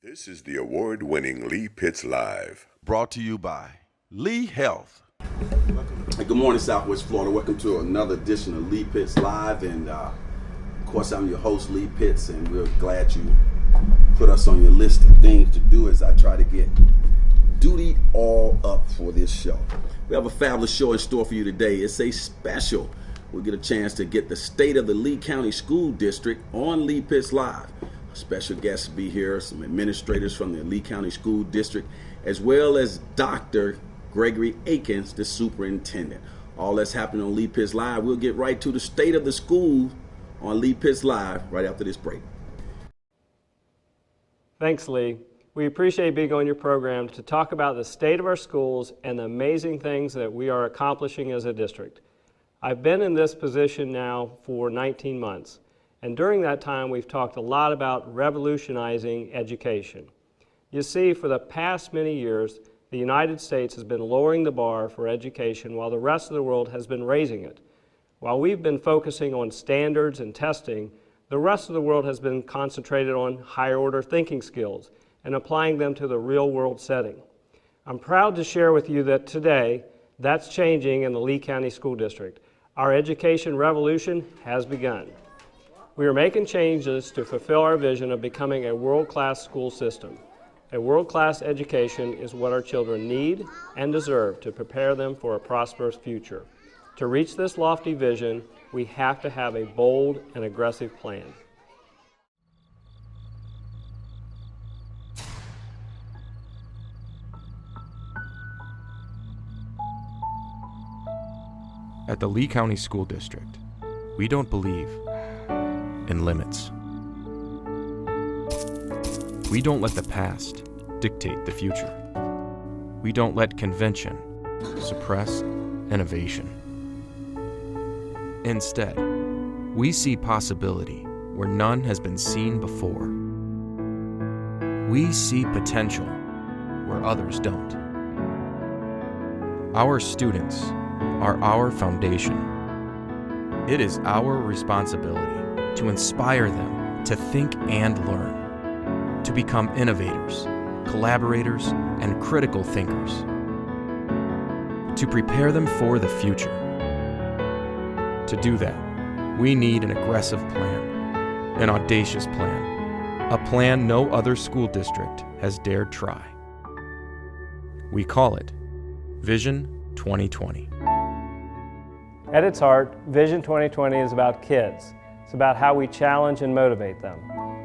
This is the award-winning Lee Pitts Live. Brought to you by Lee Health. Hey, good morning, Southwest Florida. Welcome to another edition of Lee Pitts Live. And of course, I'm your host, Lee Pitts, and we're glad you put us on your list of things to do as I try to get duty all up for this show. We have a fabulous show in store for you today. It's a special. We'll get a chance to get the state of the Lee County School District on Lee Pitts Live. Special guests will be here, some administrators from the Lee County School District, as well as Dr. Gregory Adkins, the superintendent. All that's happening on Lee Pitts Live. We'll get right to the state of the school on Lee Pitts Live right after this break. Thanks, Lee. We appreciate being on your program to talk about the state of our schools and the amazing things that we are accomplishing as a district. I've been in this position now for 19 months. And during that time, we've talked a lot about revolutionizing education. You see, for the past many years, the United States has been lowering the bar for education while the rest of the world has been raising it. While we've been focusing on standards and testing, the rest of the world has been concentrated on higher order thinking skills and applying them to the real world setting. I'm proud to share with you that today, that's changing in the Lee County School District. Our education revolution has begun. We are making changes to fulfill our vision of becoming a world-class school system. A world-class education is what our children need and deserve to prepare them for a prosperous future. To reach this lofty vision, we have to have a bold and aggressive plan. At the Lee County School District, we don't believe in limits. We don't let the past dictate the future. We don't let convention suppress innovation. Instead, we see possibility where none has been seen before. We see potential where others don't. Our students are our foundation. It is our responsibility to inspire them to think and learn, to become innovators, collaborators, and critical thinkers, to prepare them for the future. To do that, we need an aggressive plan, an audacious plan, a plan no other school district has dared try. We call it Vision 2020. At its heart, Vision 2020 is about kids. It's about how we challenge and motivate them.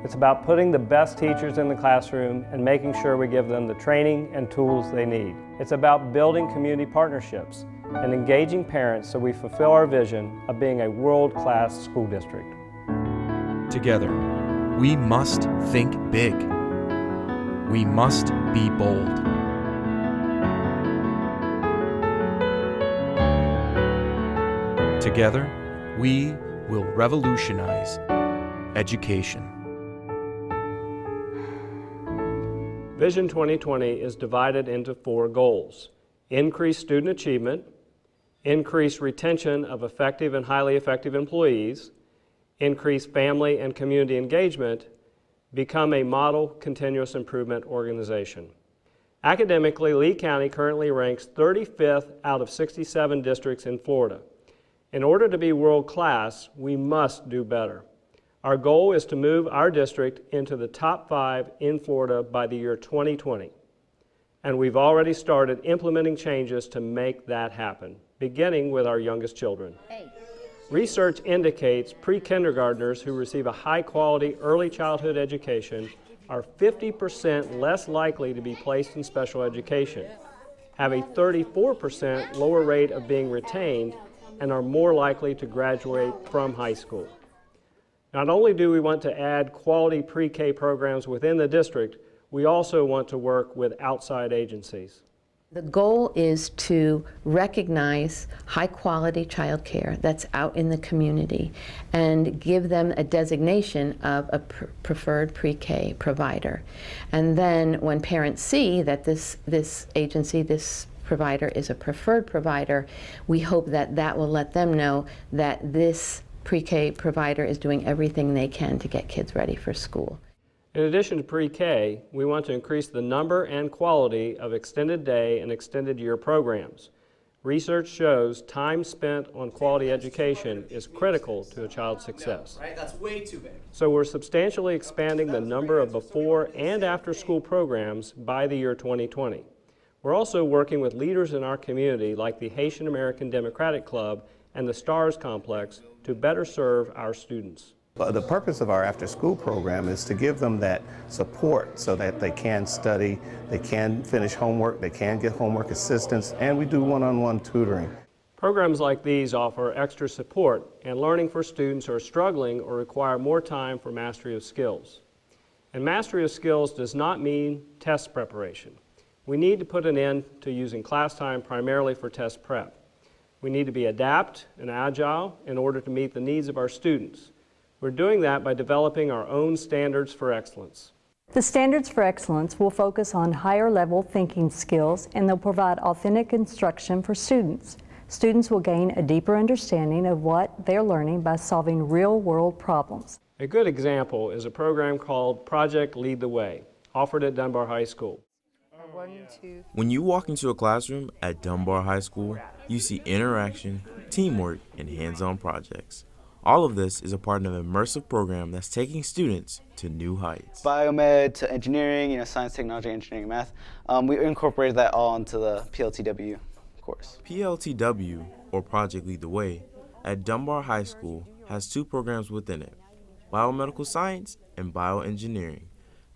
It's about putting the best teachers in the classroom and making sure we give them the training and tools they need. It's about building community partnerships and engaging parents so we fulfill our vision of being a world-class school district. Together, we must think big. We must be bold. Together, we will revolutionize education. Vision 2020 is divided into 4 goals: increase student achievement, increase retention of effective and highly effective employees, increase family and community engagement, become a model continuous improvement organization. Academically, Lee County currently ranks 35th out of 67 districts in Florida. In order to be world-class, we must do better. Our goal is to move our district into the top 5 in Florida by the year 2020. And we've already started implementing changes to make that happen, beginning with our youngest children. Research indicates pre-kindergartners who receive a high-quality early childhood education are 50% less likely to be placed in special education, have a 34% lower rate of being retained, and are more likely to graduate from high school. Not only do we want to add quality pre-K programs within the district, we also want to work with outside agencies. The goal is to recognize high-quality childcare that's out in the community and give them a designation of a preferred pre-K provider. And then when parents see that this agency, this provider is a preferred provider, we hope that that will let them know that this pre-K provider is doing everything they can to get kids ready for school. In addition to pre-K, we want to increase the number and quality of extended day and extended year programs. Research shows time spent on quality education is critical to a child's success. Right? That's way too big. So we're substantially expanding the number of before and after school programs by the year 2020. We're also working with leaders in our community like the Haitian American Democratic Club and the STARS Complex to better serve our students. The purpose of our after-school program is to give them that support so that they can study, they can finish homework, they can get homework assistance, and we do one-on-one tutoring. Programs like these offer extra support and learning for students who are struggling or require more time for mastery of skills. And mastery of skills does not mean test preparation. We need to put an end to using class time primarily for test prep. We need to be adept and agile in order to meet the needs of our students. We're doing that by developing our own standards for excellence. The Standards for Excellence will focus on higher level thinking skills, and they'll provide authentic instruction for students. Students will gain a deeper understanding of what they're learning by solving real world problems. A good example is a program called Project Lead the Way, offered at Dunbar High School. When you walk into a classroom at Dunbar High School, you see interaction, teamwork, and hands-on projects. All of this is a part of an immersive program that's taking students to new heights. Biomed to engineering, science, technology, engineering, and math. We incorporated that all into the PLTW course. PLTW, or Project Lead the Way, at Dunbar High School has two programs within it, biomedical science and bioengineering,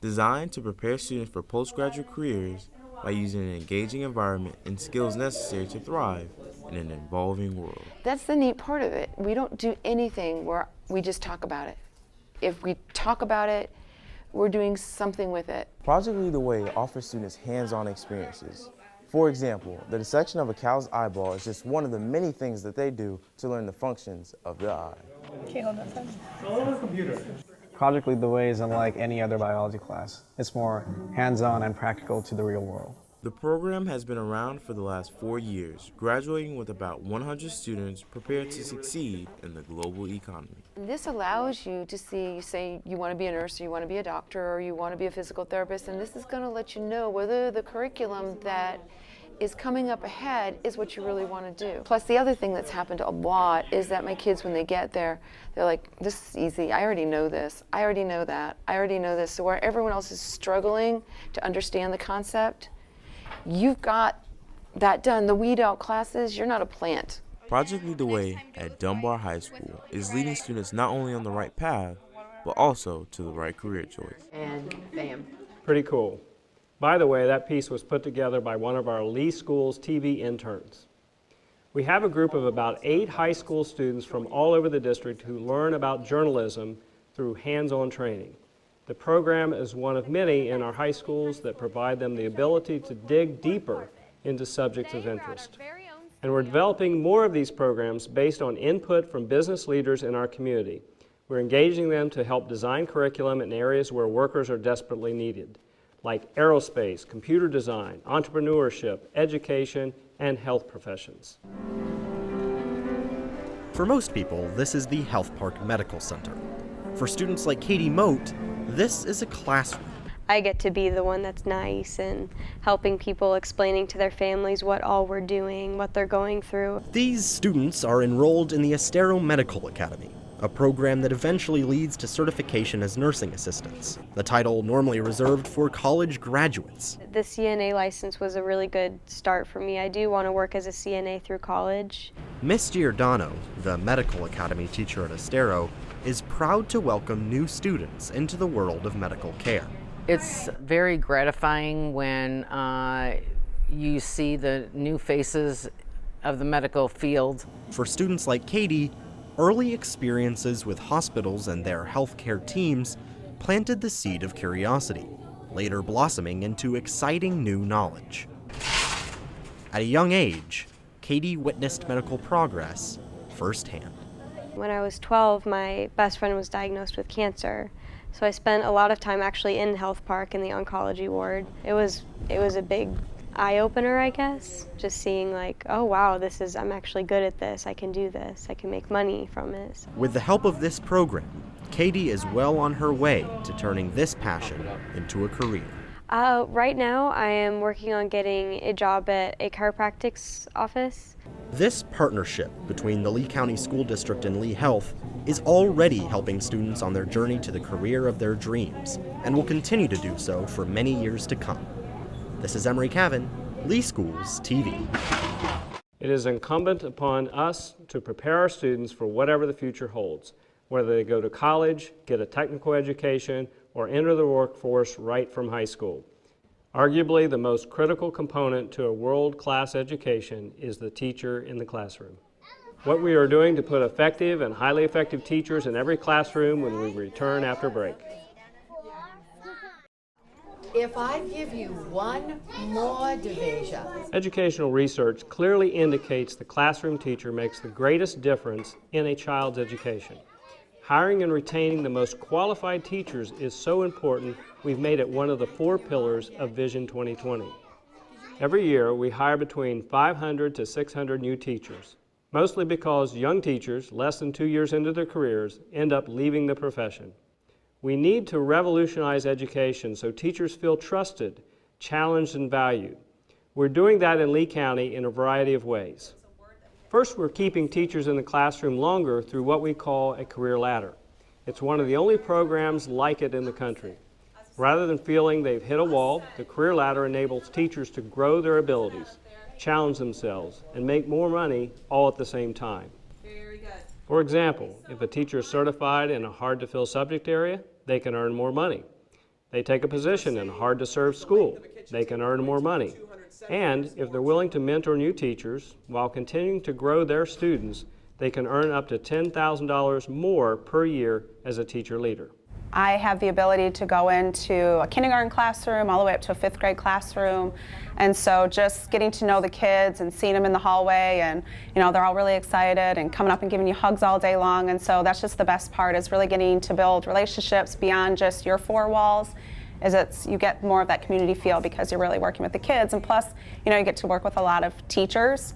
designed to prepare students for postgraduate careers by using an engaging environment and skills necessary to thrive in an evolving world. That's the neat part of it. We don't do anything where we just talk about it. If we talk about it, we're doing something with it. Project Lead the Way offers students hands-on experiences. For example, the dissection of a cow's eyeball is just one of the many things that they do to learn the functions of the eye. Okay, hold on a second. Project Lead the Way isn't like any other biology class. It's more hands-on and practical to the real world. The program has been around for the last 4 years, graduating with about 100 students prepared to succeed in the global economy. This allows you to see, say you want to be a nurse, or you want to be a doctor, or you want to be a physical therapist, and this is going to let you know whether the curriculum that is coming up ahead is what you really want to do. Plus, the other thing that's happened a lot is that my kids, when they get there, they're like, this is easy, I already know this, I already know that, I already know this. So where everyone else is struggling to understand the concept, you've got that done. The weed out classes, you're not a plant. Project Lead the Way at Dunbar High School is leading students not only on the right path, but also to the right career choice. And bam. Pretty cool. By the way, that piece was put together by one of our Lee School's TV interns. We have a group of about 8 high school students from all over the district who learn about journalism through hands-on training. The program is one of many in our high schools that provide them the ability to dig deeper into subjects of interest. And we're developing more of these programs based on input from business leaders in our community. We're engaging them to help design curriculum in areas where workers are desperately needed, like aerospace, computer design, entrepreneurship, education, and health professions. For most people, this is the Health Park Medical Center. For students like Katie Moat, this is a classroom. I get to be the one that's nice and helping people, explaining to their families what all we're doing, what they're going through. These students are enrolled in the Estero Medical Academy, a program that eventually leads to certification as nursing assistants, the title normally reserved for college graduates. The CNA license was a really good start for me. I do want to work as a CNA through college. Miss Giordano, the medical academy teacher at Estero, is proud to welcome new students into the world of medical care. It's very gratifying when you see the new faces of the medical field. For students like Katie, early experiences with hospitals and their healthcare teams planted the seed of curiosity, later blossoming into exciting new knowledge. At a young age, Katie witnessed medical progress firsthand. When I was 12, my best friend was diagnosed with cancer. So I spent a lot of time actually in Health Park in the oncology ward. It was a big eye-opener, I guess, just seeing like, oh wow, I'm actually good at this, I can do this, I can make money from it. With the help of this program, Katie is well on her way to turning this passion into a career. Right now, I am working on getting a job at a chiropractic's office. This partnership between the Lee County School District and Lee Health is already helping students on their journey to the career of their dreams, and will continue to do so for many years to come. This is Emery Cavan, Lee Schools TV. It is incumbent upon us to prepare our students for whatever the future holds, whether they go to college, get a technical education, or enter the workforce right from high school. Arguably, the most critical component to a world-class education is the teacher in the classroom. What we are doing to put effective and highly effective teachers in every classroom when we return after break. If I give you one more division. Educational research clearly indicates the classroom teacher makes the greatest difference in a child's education. Hiring and retaining the most qualified teachers is so important, we've made it one of the 4 pillars of Vision 2020. Every year, we hire between 500 to 600 new teachers, mostly because young teachers, less than 2 years into their careers, end up leaving the profession. We need to revolutionize education so teachers feel trusted, challenged, and valued. We're doing that in Lee County in a variety of ways. First, we're keeping teachers in the classroom longer through what we call a career ladder. It's one of the only programs like it in the country. Rather than feeling they've hit a wall, the career ladder enables teachers to grow their abilities, challenge themselves, and make more money all at the same time. Very good. For example, if a teacher is certified in a hard-to-fill subject area, they can earn more money. They take a position in a hard-to-serve school, they can earn more money. And if they're willing to mentor new teachers while continuing to grow their students, they can earn up to $10,000 more per year as a teacher leader. I have the ability to go into a kindergarten classroom all the way up to a 5th grade classroom, and so just getting to know the kids and seeing them in the hallway, and they're all really excited and coming up and giving you hugs all day long, and so that's just the best part, is really getting to build relationships beyond just your 4 walls. You get more of that community feel because you're really working with the kids, and plus you get to work with a lot of teachers,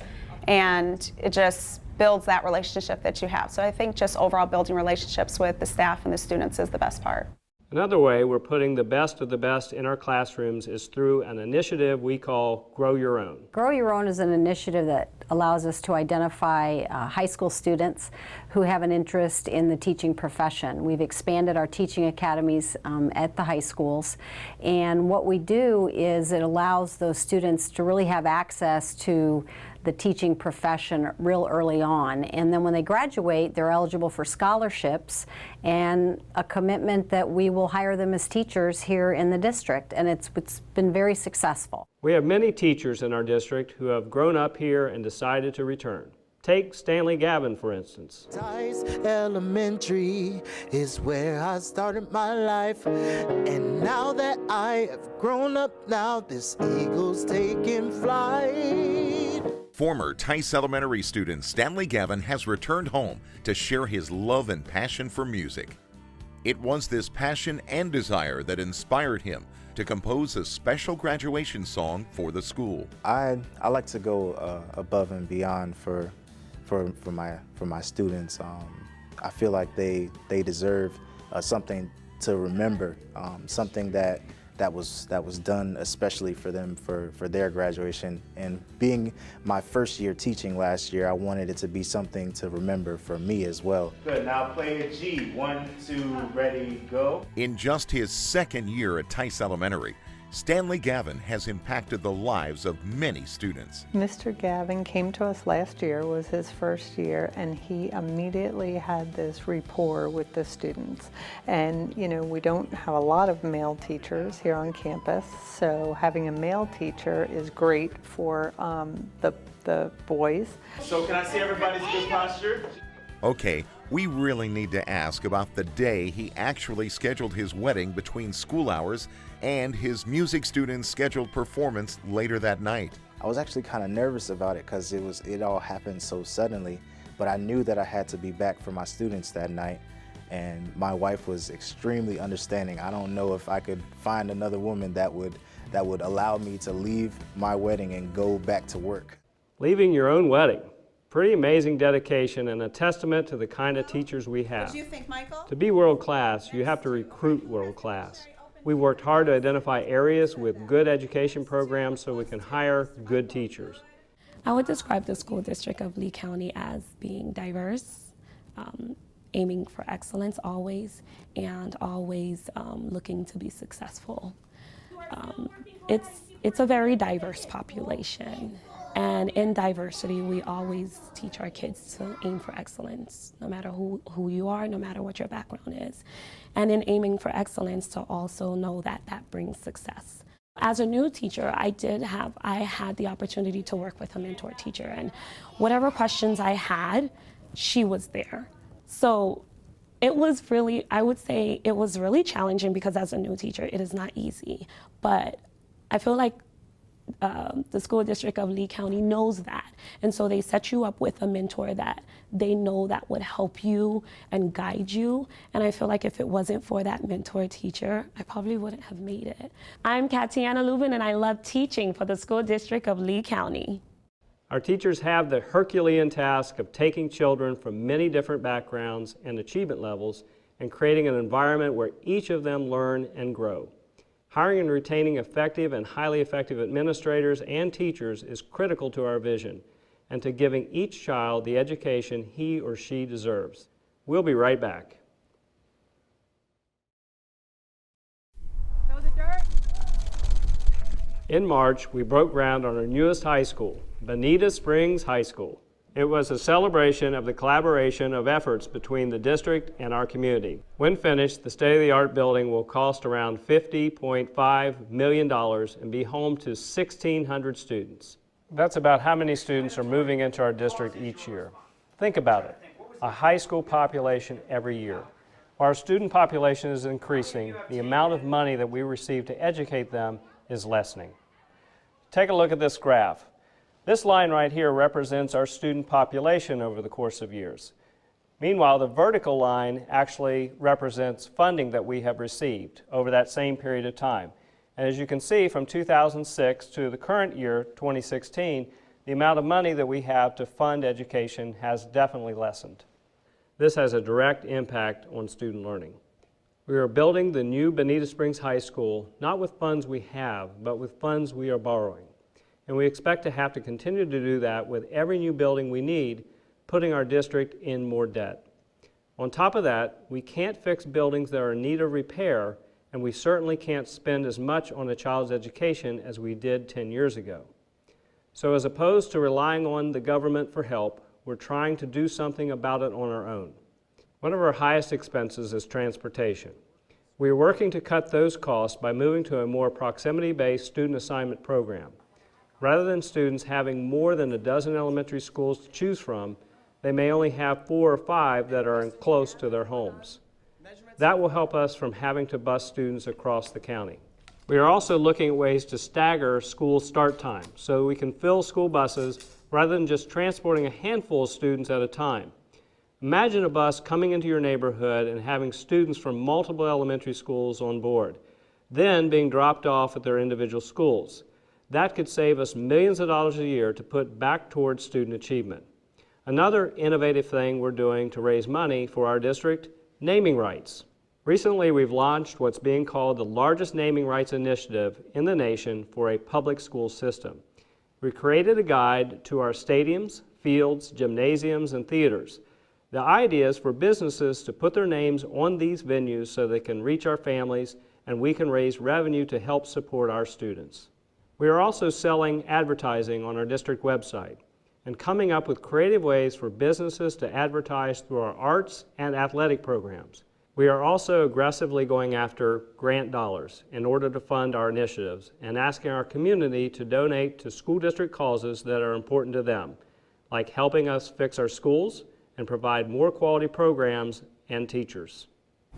and it just builds that relationship that you have. So I think just overall building relationships with the staff and the students is the best part. Another way we're putting the best of the best in our classrooms is through an initiative we call Grow Your Own. Grow Your Own is an initiative that allows us to identify high school students who have an interest in the teaching profession. We've expanded our teaching academies at the high schools, and what we do is it allows those students to really have access to the teaching profession real early on, and then when they graduate they're eligible for scholarships and a commitment that we will hire them as teachers here in the district, and it's been very successful. We have many teachers in our district who have grown up here and decided to return. Take Stanley Gavin, for instance. Elementary is where I started my life, and now that I have grown up, now this eagle's taking flight. Former Tice Elementary student Stanley Gavin has returned home to share his love and passion for music. It was this passion and desire that inspired him to compose a special graduation song for the school. I like to go above and beyond for my students. I feel like they deserve something to remember, something that was done especially for them for their graduation. And being my first year teaching last year, I wanted it to be something to remember for me as well. Good, now play a G. 1, 2, ready, go. In just his second year at Tice Elementary, Stanley Gavin has impacted the lives of many students. Mr. Gavin came to us last year, was his first year, and he immediately had this rapport with the students. And we don't have a lot of male teachers here on campus, so having a male teacher is great for the boys. So can I see everybody's good posture? Okay, we really need to ask about the day he actually scheduled his wedding between school hours and his music student's scheduled performance later that night. I was actually kind of nervous about it because it all happened so suddenly, but I knew that I had to be back for my students that night, and my wife was extremely understanding. I don't know if I could find another woman that would allow me to leave my wedding and go back to work. Leaving your own wedding. pretty amazing dedication and a testament to the kind of teachers we have. What do you think, Michael? To be world class, you have to recruit world class. We worked hard to identify areas with good education programs so we can hire good teachers. I would describe the school district of Lee County as being diverse, aiming for excellence always, and always looking to be successful. It's a very diverse population, and in diversity we always teach our kids to aim for excellence, no matter who you are, no matter what your background is. And in aiming for excellence, to also know that that brings success. As a new teacher, I had the opportunity to work with a mentor teacher, and whatever questions I had, she was there. So it was really, I would say it was really challenging, because as a new teacher, it is not easy. But I feel like the school district of Lee County knows that. And so they set you up with a mentor that they know that would help you and guide you. And I feel like if it wasn't for that mentor teacher, I probably wouldn't have made it. I'm Katiana Lubin, and I love teaching for the school district of Lee County. Our teachers have the Herculean task of taking children from many different backgrounds and achievement levels and creating an environment where each of them learn and grow. Hiring and retaining effective and highly effective administrators and teachers is critical to our vision and to giving each child the education he or she deserves. We'll be right back. Throw the dirt. In March, we broke ground on our newest high school, Bonita Springs High School. It was a celebration of the collaboration of efforts between the district and our community. When finished, the state-of-the-art building will cost around $50.5 million and be home to 1,600 students. That's about how many students are moving into our district each year. Think about it, a high school population every year. While our student population is increasing, the amount of money that we receive to educate them is lessening. Take a look at this graph. This line right here represents our student population over the course of years. Meanwhile, the vertical line actually represents funding that we have received over that same period of time. And as you can see, from 2006 to the current year, 2016, the amount of money that we have to fund education has definitely lessened. This has a direct impact on student learning. We are building the new Bonita Springs High School not with funds we have, but with funds we are borrowing. And we expect to have to continue to do that with every new building we need, putting our district in more debt. On top of that, we can't fix buildings that are in need of repair, and we certainly can't spend as much on a child's education as we did 10 years ago. So as opposed to relying on the government for help, we're trying to do something about it on our own. One of our highest expenses is transportation. We are working to cut those costs by moving to a more proximity-based student assignment program. Rather than students having more than a dozen elementary schools to choose from, they may only have 4 or 5 that are close to their homes. That will help us from having to bus students across the county. We are also looking at ways to stagger school start time so we can fill school buses rather than just transporting a handful of students at a time. Imagine a bus coming into your neighborhood and having students from multiple elementary schools on board, then being dropped off at their individual schools. That could save us millions of dollars a year to put back towards student achievement. Another innovative thing we're doing to raise money for our district, naming rights. Recently, we've launched what's being called the largest naming rights initiative in the nation for a public school system. We created a guide to our stadiums, fields, gymnasiums, and theaters. The idea is for businesses to put their names on these venues so they can reach our families and we can raise revenue to help support our students. We are also selling advertising on our district website and coming up with creative ways for businesses to advertise through our arts and athletic programs. We are also aggressively going after grant dollars in order to fund our initiatives and asking our community to donate to school district causes that are important to them, like helping us fix our schools and provide more quality programs and teachers.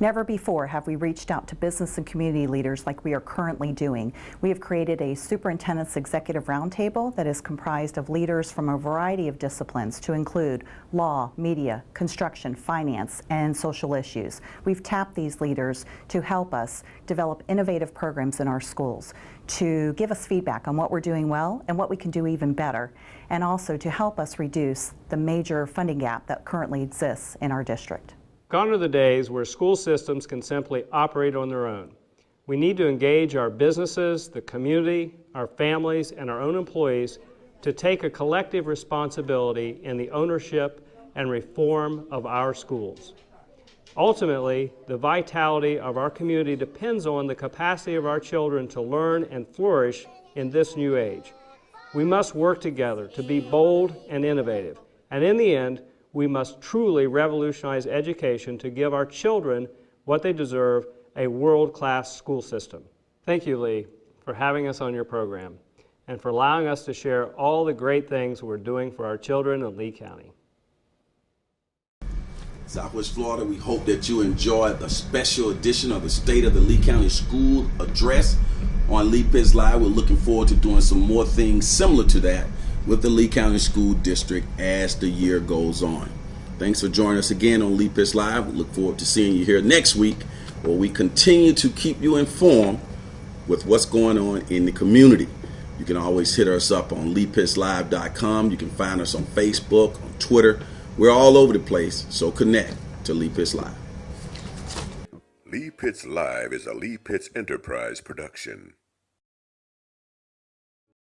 Never before have we reached out to business and community leaders like we are currently doing. We have created a Superintendent's Executive Roundtable that is comprised of leaders from a variety of disciplines to include law, media, construction, finance, and social issues. We've tapped these leaders to help us develop innovative programs in our schools, to give us feedback on what we're doing well and what we can do even better, and also to help us reduce the major funding gap that currently exists in our district. Gone are the days where school systems can simply operate on their own. We need to engage our businesses, the community, our families, and our own employees to take a collective responsibility in the ownership and reform of our schools. Ultimately, the vitality of our community depends on the capacity of our children to learn and flourish in this new age. We must work together to be bold and innovative, and in the end, we must truly revolutionize education to give our children what they deserve, a world-class school system. Thank you, Lee, for having us on your program and for allowing us to share all the great things we're doing for our children in Lee County. Southwest Florida, we hope that you enjoyed the special edition of the State of the Lee County School Address on Lee Pitts Live. We're looking forward to doing some more things similar to that with the Lee County School District as the year goes on. Thanks for joining us again on Lee Pitts Live. We look forward to seeing you here next week, where we continue to keep you informed with what's going on in the community. You can always hit us up on LeePittsLive.com. You can find us on Facebook, on Twitter. We're all over the place, so connect to Lee Pitts Live. Lee Pitts Live is a Lee Pitts Enterprise production.